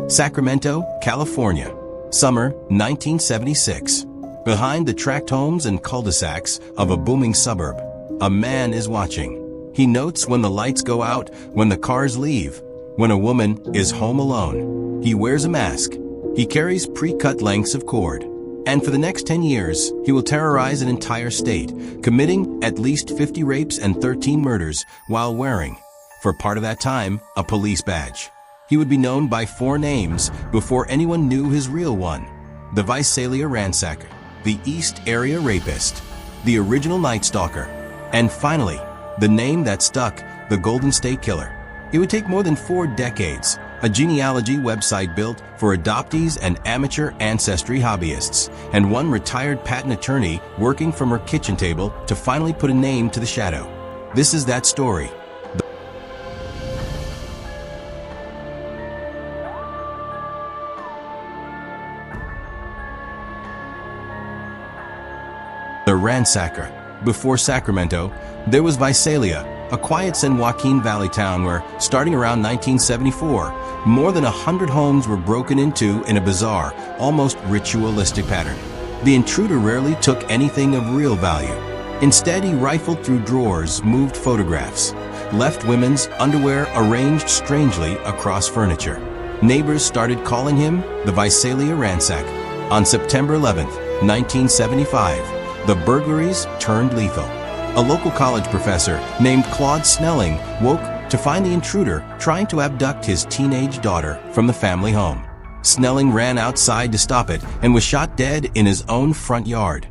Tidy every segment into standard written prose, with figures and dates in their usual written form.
Sacramento, California. Summer 1976. Behind the tract homes and cul-de-sacs of a booming suburb, a man is watching. He notes when the lights go out, when the cars leave, when a woman is home alone. He wears a mask. He carries pre-cut lengths of cord. And for the next 10 years, he will terrorize an entire state, committing at least 50 rapes and 13 murders while wearing, for part of that time, a police badge. He would be known by 4 names before anyone knew his real one: the Visalia Ransacker, the East Area Rapist, the original Night Stalker, and finally, the name that stuck, the Golden State Killer. It would take more than 4 decades, a genealogy website built for adoptees and amateur ancestry hobbyists, and one retired patent attorney working from her kitchen table to finally put a name to the shadow. This is that story. The Ransacker. Before Sacramento, there was Visalia, a quiet San Joaquin Valley town where, starting around 1974, more than 100 homes were broken into in a bizarre, almost ritualistic pattern. The intruder rarely took anything of real value. Instead, he rifled through drawers, moved photographs, left women's underwear arranged strangely across furniture. Neighbors started calling him the Visalia Ransacker. On September 11, 1975, the burglaries turned lethal. A local college professor named Claude Snelling woke to find the intruder trying to abduct his teenage daughter from the family home. Snelling ran outside to stop it and was shot dead in his own front yard.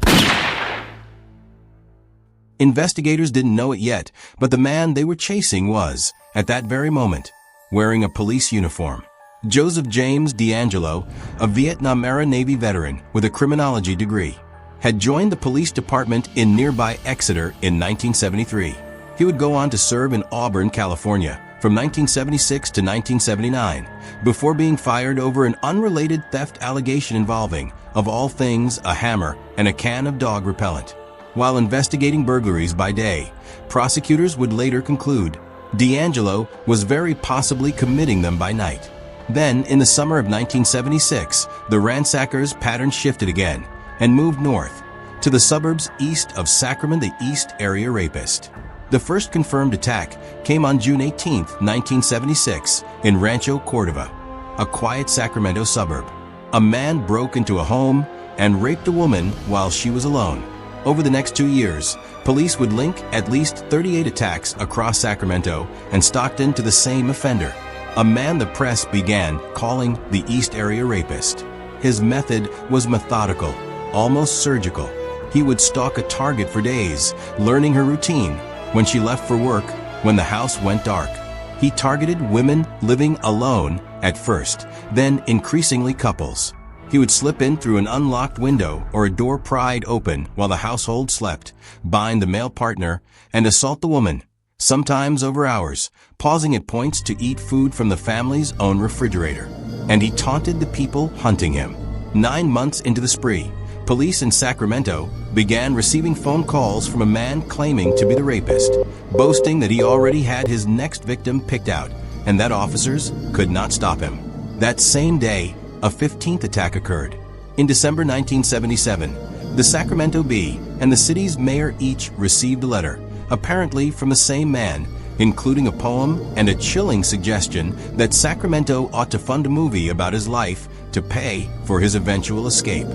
Investigators didn't know it yet, but the man they were chasing was, at that very moment, wearing a police uniform. Joseph James DeAngelo, a Vietnam-era Navy veteran with a criminology degree, had joined the police department in nearby Exeter in 1973. He would go on to serve in Auburn, California, from 1976 to 1979, before being fired over an unrelated theft allegation involving, of all things, a hammer and a can of dog repellent. While investigating burglaries by day, prosecutors would later conclude DeAngelo was very possibly committing them by night. Then, in the summer of 1976, the ransacker's pattern shifted again and moved north to the suburbs east of Sacramento, the East Area Rapist. The first confirmed attack came on June 18, 1976, in Rancho Cordova, a quiet Sacramento suburb. A man broke into a home and raped a woman while she was alone. Over the next 2 years, police would link at least 38 attacks across Sacramento and Stockton to the same offender, a man the press began calling the East Area Rapist. His method was methodical, almost surgical. He would stalk a target for days, learning her routine. When she left for work, when the house went dark, he targeted women living alone at first, then increasingly couples. He would slip in through an unlocked window or a door pried open while the household slept, bind the male partner, and assault the woman, sometimes over hours, pausing at points to eat food from the family's own refrigerator. And he taunted the people hunting him. 9 months into the spree, police in Sacramento began receiving phone calls from a man claiming to be the rapist, boasting that he already had his next victim picked out and that officers could not stop him. That same day, a 15th attack occurred. In December 1977, the Sacramento Bee and the city's mayor each received a letter, apparently from the same man, including a poem and a chilling suggestion that Sacramento ought to fund a movie about his life to pay for his eventual escape.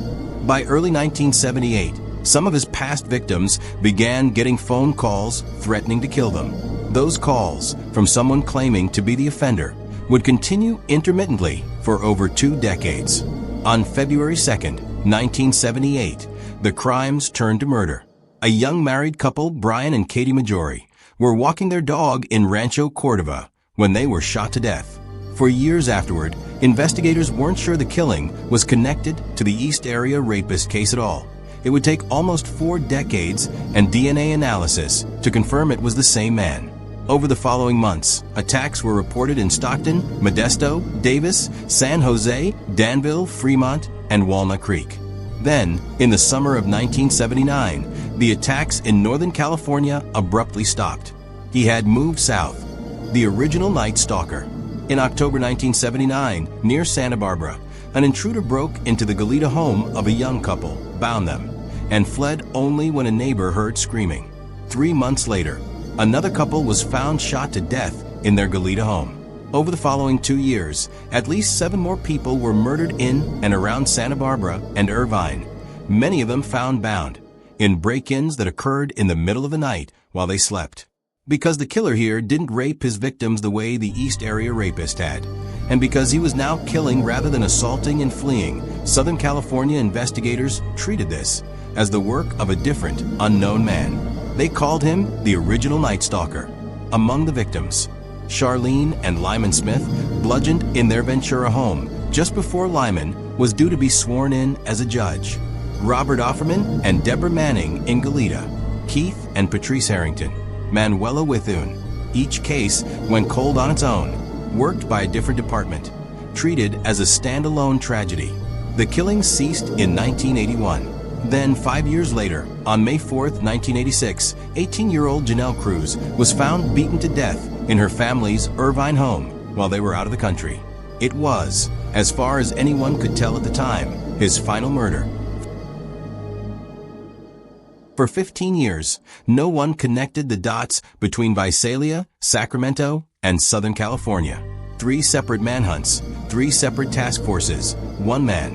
By early 1978, some of his past victims began getting phone calls threatening to kill them. Those calls, from someone claiming to be the offender, would continue intermittently for over 2 decades. On February 2, 1978, the crimes turned to murder. A young married couple, Brian and Katie Majori, were walking their dog in Rancho Cordova when they were shot to death. For years afterward, investigators weren't sure the killing was connected to the East Area Rapist case at all. It would take almost 4 decades and DNA analysis to confirm it was the same man. Over the following months, attacks were reported in Stockton, Modesto, Davis, San Jose, Danville, Fremont, and Walnut Creek. Then, in the summer of 1979, the attacks in Northern California abruptly stopped. He had moved south, the original Night Stalker. In October 1979, near Santa Barbara, an intruder broke into the Goleta home of a young couple, bound them, and fled only when a neighbor heard screaming. 3 months later, another couple was found shot to death in their Goleta home. Over the following 2 years, at least 7 more people were murdered in and around Santa Barbara and Irvine, many of them found bound, in break-ins that occurred in the middle of the night while they slept. Because the killer here didn't rape his victims the way the East Area Rapist had, and because he was now killing rather than assaulting and fleeing, Southern California investigators treated this as the work of a different, unknown man. They called him the original Night Stalker. Among the victims, Charlene and Lyman Smith bludgeoned in their Ventura home just before Lyman was due to be sworn in as a judge. Robert Offerman and Deborah Manning in Goleta, Keith and Patrice Harrington, Manuela Withun. Each case went cold on its own, worked by a different department, treated as a standalone tragedy. The killings ceased in 1981. Then, 5 years later, on May 4, 1986, 18-year-old Janelle Cruz was found beaten to death in her family's Irvine home while they were out of the country. It was, as far as anyone could tell at the time, his final murder. For 15 years, no one connected the dots between Visalia, Sacramento, and Southern California. 3 separate manhunts, 3 separate task forces, 1 man,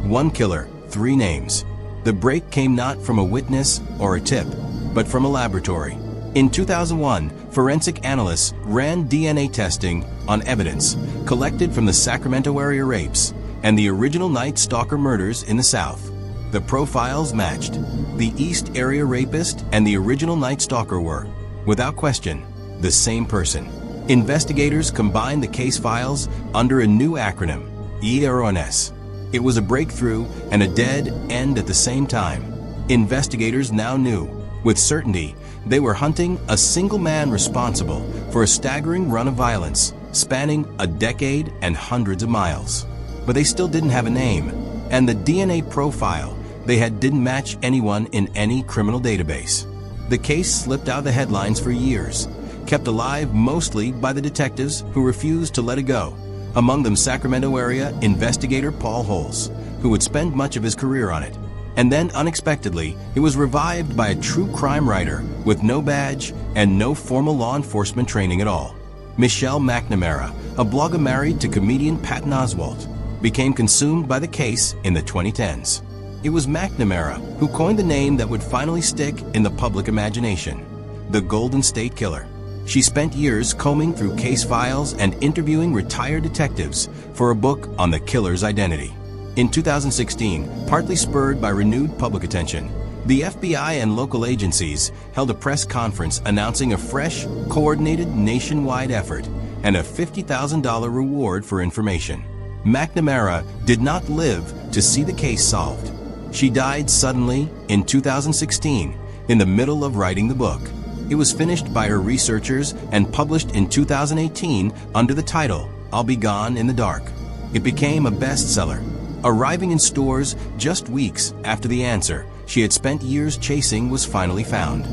1 killer, 3 names. The break came not from a witness or a tip, but from a laboratory. In 2001, forensic analysts ran DNA testing on evidence collected from the Sacramento area rapes and the original Night Stalker murders in the South. The profiles matched. The East Area Rapist and the original Night Stalker were, without question, the same person. Investigators combined the case files under a new acronym, ERONS. It was a breakthrough and a dead end at the same time. Investigators now knew, with certainty, they were hunting a single man responsible for a staggering run of violence, spanning a decade and hundreds of miles. But they still didn't have a name, and the DNA profile they had didn't match anyone in any criminal database. The case slipped out of the headlines for years, kept alive mostly by the detectives who refused to let it go. Among them Sacramento area investigator Paul Holes, who would spend much of his career on it. And then unexpectedly, it was revived by a true crime writer with no badge and no formal law enforcement training at all. Michelle McNamara, a blogger married to comedian Patton Oswalt, became consumed by the case in the 2010s. It was McNamara who coined the name that would finally stick in the public imagination, the Golden State Killer. She spent years combing through case files and interviewing retired detectives for a book on the killer's identity. In 2016, partly spurred by renewed public attention, the FBI and local agencies held a press conference announcing a fresh, coordinated nationwide effort and a $50,000 reward for information. McNamara did not live to see the case solved. She died suddenly in 2016 in the middle of writing the book. It was finished by her researchers and published in 2018 under the title, I'll Be Gone in the Dark. It became a bestseller, arriving in stores just weeks after the answer she had spent years chasing was finally found.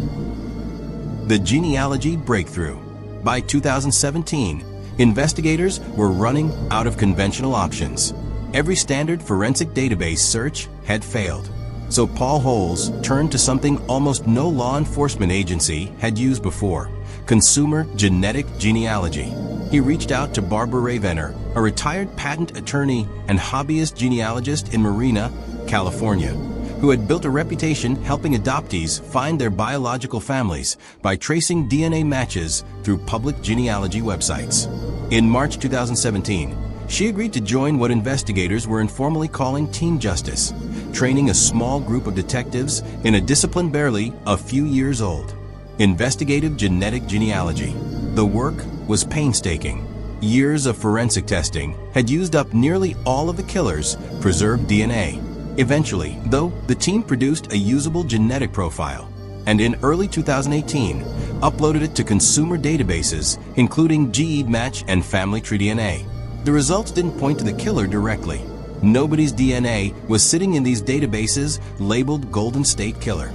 The Genealogy Breakthrough. By 2017, investigators were running out of conventional options. Every standard forensic database search had failed. So Paul Holes turned to something almost no law enforcement agency had used before, consumer genetic genealogy. He reached out to Barbara Rae-Venter, a retired patent attorney and hobbyist genealogist in Marina, California, who had built a reputation helping adoptees find their biological families by tracing DNA matches through public genealogy websites. In March 2017, she agreed to join what investigators were informally calling Team Justice, training a small group of detectives in a discipline barely a few years old, investigative genetic genealogy. The work was painstaking. Years of forensic testing had used up nearly all of the killer's preserved DNA. Eventually, though, the team produced a usable genetic profile, and in early 2018, uploaded it to consumer databases, including GEDmatch and Family Tree DNA. The results didn't point to the killer directly. Nobody's DNA was sitting in these databases labeled Golden State Killer.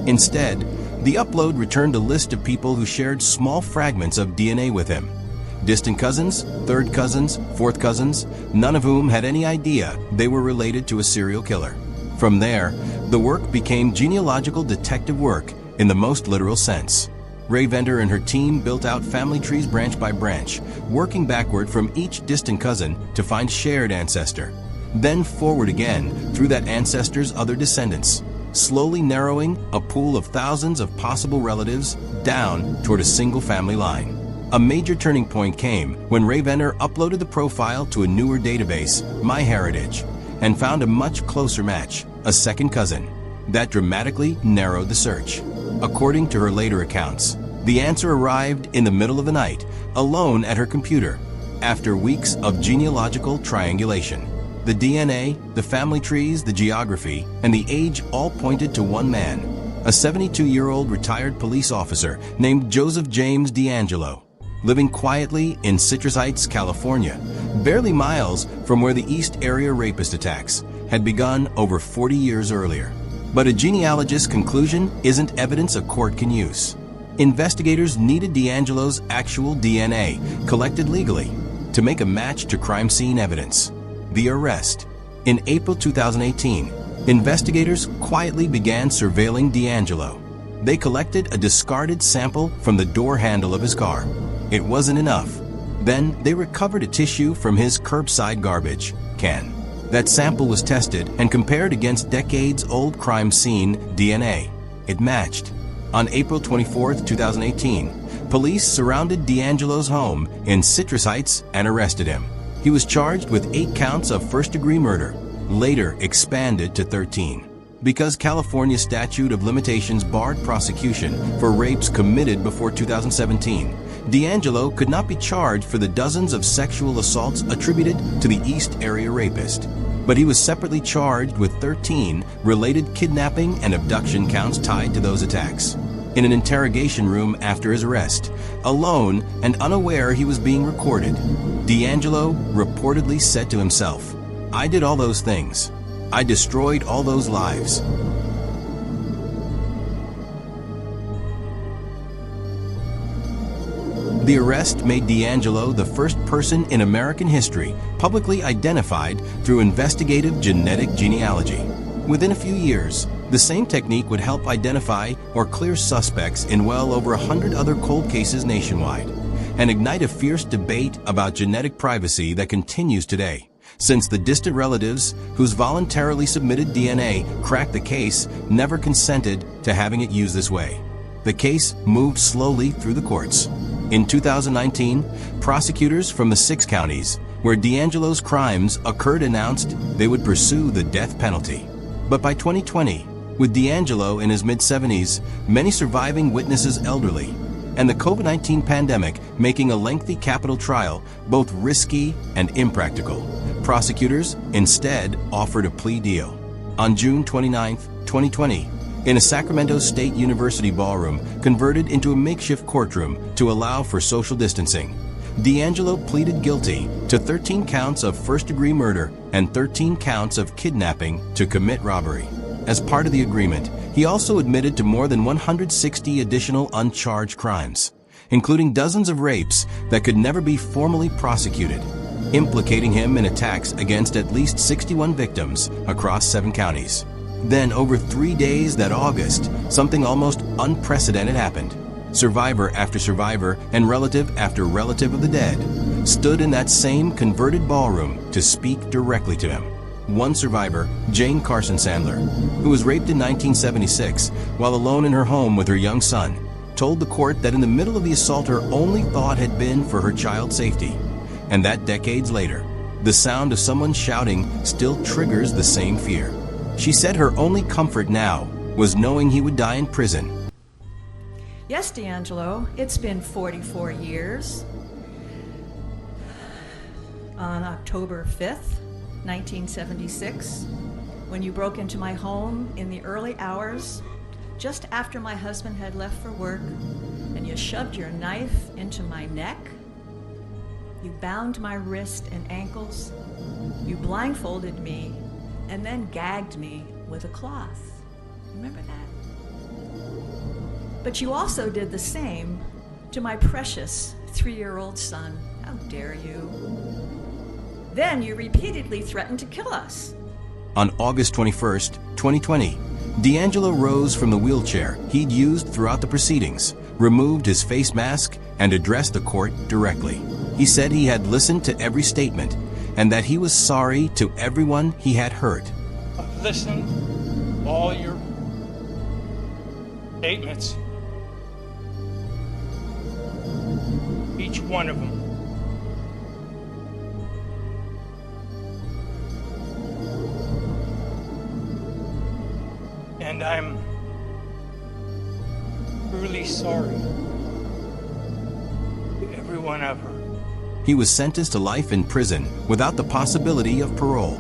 Instead, the upload returned a list of people who shared small fragments of DNA with him. Distant cousins, third cousins, fourth cousins, none of whom had any idea they were related to a serial killer. From there, the work became genealogical detective work in the most literal sense. Rae-Venter and her team built out family trees branch by branch, working backward from each distant cousin to find shared ancestor, then forward again through that ancestor's other descendants, slowly narrowing a pool of thousands of possible relatives down toward a single family line. A major turning point came when Rae-Venter uploaded the profile to a newer database, MyHeritage, and found a much closer match, a second cousin. That dramatically narrowed the search. According to her later accounts, the answer arrived in the middle of the night, alone at her computer, after weeks of genealogical triangulation. The DNA, the family trees, the geography, and the age all pointed to one man, a 72-year-old retired police officer named Joseph James DeAngelo, living quietly in Citrus Heights, California, barely miles from where the East Area Rapist attacks had begun over 40 years earlier. But a genealogist's conclusion isn't evidence a court can use. Investigators needed DeAngelo's actual DNA, collected legally, to make a match to crime scene evidence. The arrest. In April 2018, investigators quietly began surveilling DeAngelo. They collected a discarded sample from the door handle of his car. It wasn't enough. Then they recovered a tissue from his curbside garbage can. That sample was tested and compared against decades-old crime scene DNA. It matched. On April 24, 2018, police surrounded DeAngelo's home in Citrus Heights and arrested him. He was charged with 8 counts of first-degree murder, later expanded to 13. Because California's statute of limitations barred prosecution for rapes committed before 2017, DeAngelo could not be charged for the dozens of sexual assaults attributed to the East Area Rapist. But he was separately charged with 13 related kidnapping and abduction counts tied to those attacks. In an interrogation room after his arrest, alone and unaware he was being recorded, DeAngelo reportedly said to himself, "I did all those things. I destroyed all those lives." The arrest made DeAngelo the first person in American history publicly identified through investigative genetic genealogy. Within a few years, the same technique would help identify or clear suspects in well over 100 other cold cases nationwide, and ignite a fierce debate about genetic privacy that continues today, since the distant relatives whose voluntarily submitted DNA cracked the case never consented to having it used this way. The case moved slowly through the courts. In 2019, prosecutors from the 6 counties where DeAngelo's crimes occurred announced they would pursue the death penalty. But by 2020, with DeAngelo in his mid-70s, many surviving witnesses elderly, and the COVID-19 pandemic making a lengthy capital trial both risky and impractical, prosecutors instead offered a plea deal. On June 29, 2020, in a Sacramento State University ballroom converted into a makeshift courtroom to allow for social distancing, DeAngelo pleaded guilty to 13 counts of first-degree murder and 13 counts of kidnapping to commit robbery. As part of the agreement, he also admitted to more than 160 additional uncharged crimes, including dozens of rapes that could never be formally prosecuted, implicating him in attacks against at least 61 victims across 7 counties. Then, over 3 days that August, something almost unprecedented happened. Survivor after survivor and relative after relative of the dead stood in that same converted ballroom to speak directly to him. One survivor, Jane Carson Sandler, who was raped in 1976 while alone in her home with her young son, told the court that in the middle of the assault her only thought had been for her child's safety, and that decades later, the sound of someone shouting still triggers the same fear. She said her only comfort now was knowing he would die in prison. Yes, DeAngelo, it's been 44 years. On October 5th, 1976, when you broke into my home in the early hours, just after my husband had left for work, and you shoved your knife into my neck, you bound my wrist and ankles, you blindfolded me, and then gagged me with a cloth. Remember that? But you also did the same to my precious 3-year-old son, How dare you? Then you repeatedly threatened to kill us. On August 21st, 2020, DeAngelo rose from the wheelchair he'd used throughout the proceedings, removed his face mask, and addressed the court directly. He said he had listened to every statement and that he was sorry to everyone he had hurt. I've listened to all your statements, each one of them. And I'm really sorry to everyone I've hurt. He was sentenced to life in prison without the possibility of parole.